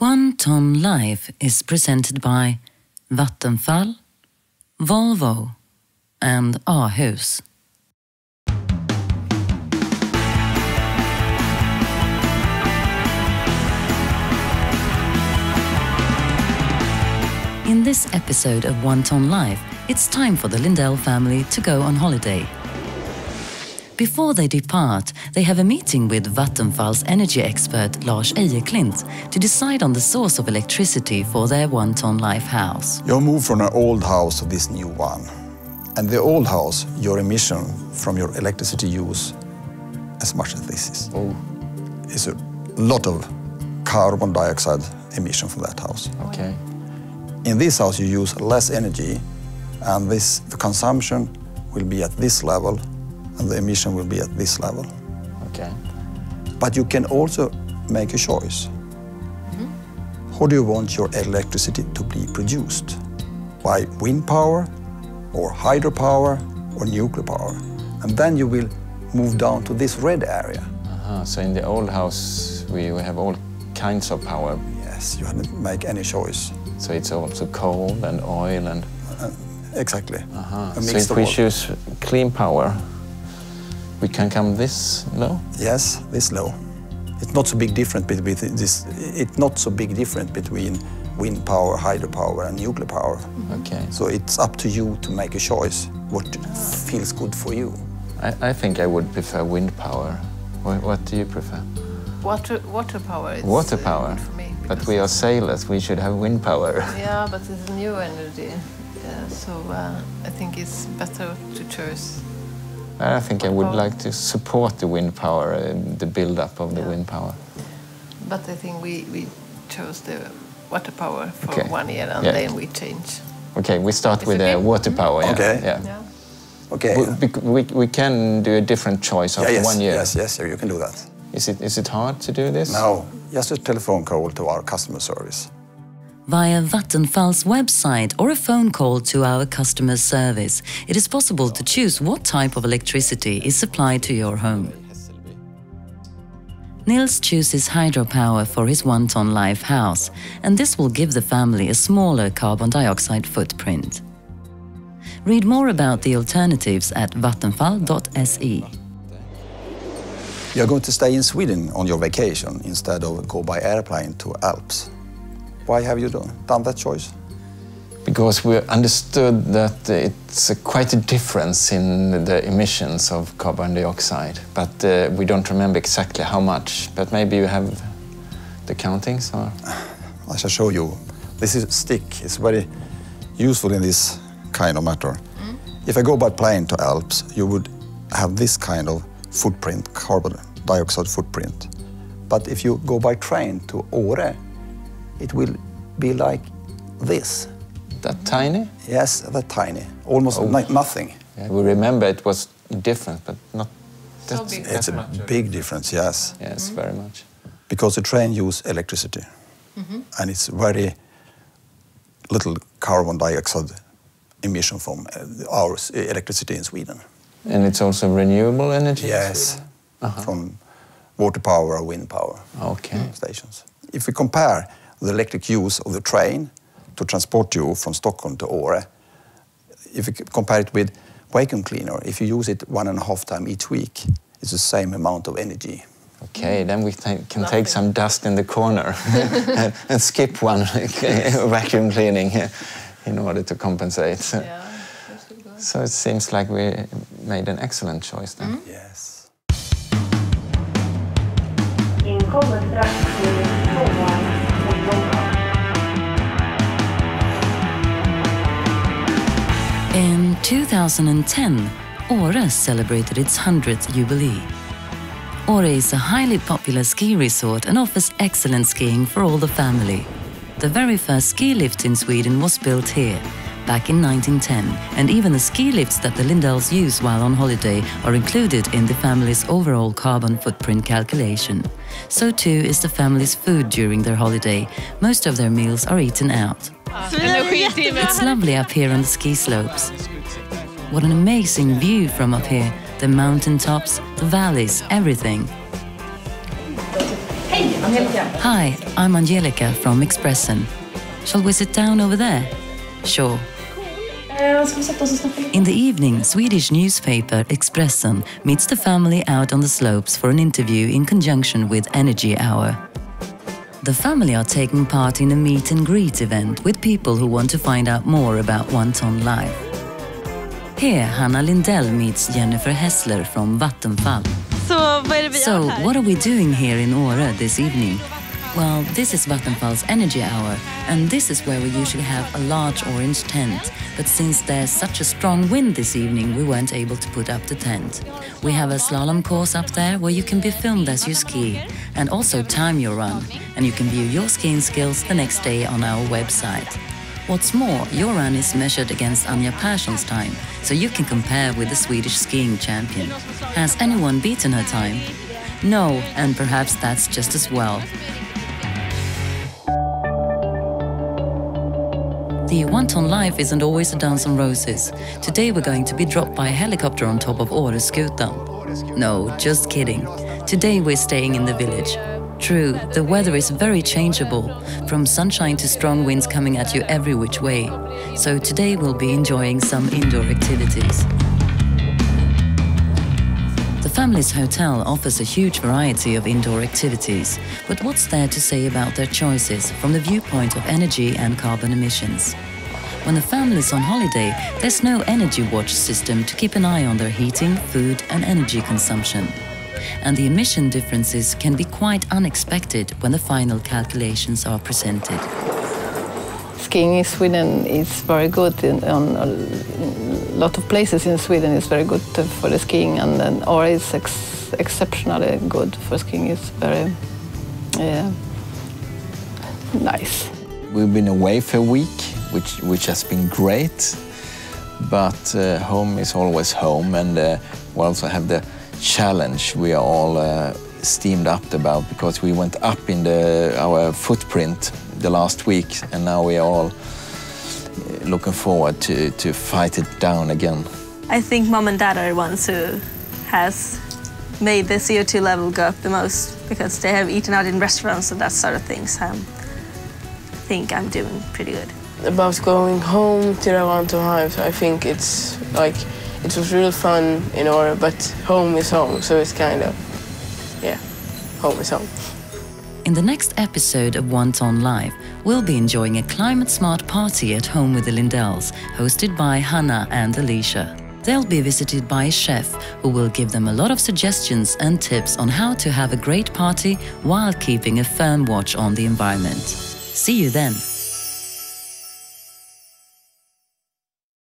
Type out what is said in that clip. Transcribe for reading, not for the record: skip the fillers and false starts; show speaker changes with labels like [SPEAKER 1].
[SPEAKER 1] One Tonne Live is presented by Vattenfall, Volvo and a-hus. In this episode of One Tonne Live, it's time for the Lindell family to go on holiday. Before they depart, they have a meeting with Vattenfall's energy expert Lars to decide on the source of electricity for their One Tonne Live house.
[SPEAKER 2] You move from an old house to this new one. And the old house, your emission from your electricity use, as much as this is a lot of carbon dioxide emission from that house.
[SPEAKER 3] Okay.
[SPEAKER 2] In this house you use less energy, and the consumption will be at this level and the emission will be at this level.
[SPEAKER 3] Okay.
[SPEAKER 2] But you can also make a choice. How do you want your electricity to be produced? By wind power, or hydropower, or nuclear power? And then you will move down to this red area.
[SPEAKER 3] So in the old house we have all kinds of power.
[SPEAKER 2] Yes, you have to make any choice.
[SPEAKER 3] So it's also coal and oil and...
[SPEAKER 2] Exactly.
[SPEAKER 3] So if we choose clean power, we can come this low?
[SPEAKER 2] Yes, this low. It's not so big difference between this. It's not so big difference between wind power, hydropower, and nuclear power.
[SPEAKER 3] Okay.
[SPEAKER 2] So it's up to you to make a choice what feels good for you.
[SPEAKER 3] I think I would prefer wind power. What do you prefer?
[SPEAKER 4] Water power.
[SPEAKER 3] Water power.
[SPEAKER 4] For me,
[SPEAKER 3] but we are sailors. We should have wind power.
[SPEAKER 4] Yeah, but it's new energy. So I think it's better to choose.
[SPEAKER 3] I think I would like to support the wind power, the build-up of the wind power.
[SPEAKER 4] But I think we chose the water power for 1 year and then we change.
[SPEAKER 3] Okay, we start with the water power.
[SPEAKER 2] Okay.
[SPEAKER 4] Yeah.
[SPEAKER 2] Okay.
[SPEAKER 3] We can do a different choice after 1 year.
[SPEAKER 2] Yes, you can do that.
[SPEAKER 3] Is it hard to do this?
[SPEAKER 2] No, just a telephone call to our customer service.
[SPEAKER 1] Via Vattenfall's website or a phone call to our customer service, it is possible to choose what type of electricity is supplied to your home. Nils chooses hydropower for his One Tonne Live house, and this will give the family a smaller carbon dioxide footprint. Read more about the alternatives at vattenfall.se.
[SPEAKER 2] You're going to stay in Sweden on your vacation instead of go by airplane to Alps. Why have you done that choice?
[SPEAKER 3] Because we understood that it's quite a difference in the emissions of carbon dioxide, but we don't remember exactly how much. But maybe you have the countings? Or?
[SPEAKER 2] I shall show you. This is stick. It's very useful in this kind of matter. If I go by plane to Alps, you would have this kind of footprint, carbon dioxide footprint. But if you go by train to Åre, it will be like this.
[SPEAKER 3] That tiny?
[SPEAKER 2] Yes, that tiny. Almost nothing.
[SPEAKER 3] Yeah, we remember it was different, but not
[SPEAKER 4] So big.
[SPEAKER 2] It's a big difference, yes.
[SPEAKER 3] Yes, very much.
[SPEAKER 2] Because the train uses electricity. And it's very little carbon dioxide emission from our electricity in Sweden.
[SPEAKER 3] And it's also renewable energy?
[SPEAKER 2] Yes, from water power or wind power stations. If we compare the electric use of the train to transport you from Stockholm to Åre, if you compare it with vacuum cleaner, if you use it 1.5 times each week, it's the same amount of energy.
[SPEAKER 3] Okay, then we can take some dust in the corner and skip one vacuum cleaning in order to compensate. So it seems like we made an excellent choice then.
[SPEAKER 2] Yes.
[SPEAKER 1] In 2010, Åre celebrated its 100th jubilee. Åre is a highly popular ski resort and offers excellent skiing for all the family. The very first ski lift in Sweden was built here, back in 1910, and even the ski lifts that the Lindells use while on holiday are included in the family's overall carbon footprint calculation. So too is the family's food during their holiday. Most of their meals are eaten out. It's lovely up here on the ski slopes. What an amazing view from up here. The mountain tops, the valleys, everything.
[SPEAKER 5] Hej!
[SPEAKER 1] Hi, I'm Angelica from Expressen. Shall we sit down over there? Sure. In the evening, Swedish newspaper Expressen meets the family out on the slopes for an interview in conjunction with Energy Hour. The family are taking part in a meet and greet event with people who want to find out more about Tonne life. Here, Hanna Lindell meets Jennifer Hessler from Vattenfall. So, what are we doing here in Åre this evening? Well, this is Vattenfall's Energy Hour, and this is where we usually have a large orange tent. But since there's such a strong wind this evening, we weren't able to put up the tent. We have a slalom course up there where you can be filmed as you ski, and also time your run, and you can view your skiing skills the next day on our website. What's more, your run is measured against Anja Persson's time, so you can compare with the Swedish skiing champion. Has anyone beaten her time? No, and perhaps that's just as well. The Tonne life isn't always a dance on roses. Today we're going to be dropped by a helicopter on top of Åreskutan. No, just kidding. Today we're staying in the village. True, the weather is very changeable, from sunshine to strong winds coming at you every which way. So today we'll be enjoying some indoor activities. The family's hotel offers a huge variety of indoor activities, but what's there to say about their choices from the viewpoint of energy and carbon emissions? When the family's on holiday, there's no energy watch system to keep an eye on their heating, food and energy consumption. And the emission differences can be quite unexpected when the final calculations are presented.
[SPEAKER 4] Skiing in Sweden is very good. On a lot of places in Sweden is very good for the skiing, and then Åre is exceptionally good for skiing. It's very nice.
[SPEAKER 3] We've been away for a week, which has been great, but home is always home, and we also have the challenge we are all steamed up about, because we went up in our footprint the last week, and now we are all looking forward to fight it down again.
[SPEAKER 5] I think mom and dad are the ones who has made the CO2 level go up the most, because they have eaten out in restaurants and that sort of things. I think I'm doing pretty good.
[SPEAKER 6] About going home to the Vattenfall, I think it's like, it was real fun in Åre, but home is home, so it's kind of, yeah, home is home.
[SPEAKER 1] In the next episode of Tonne Live, we'll be enjoying a climate-smart party at home with the Lindells, hosted by Hanna and Alicia. They'll be visited by a chef who will give them a lot of suggestions and tips on how to have a great party while keeping a firm watch on the environment. See you then!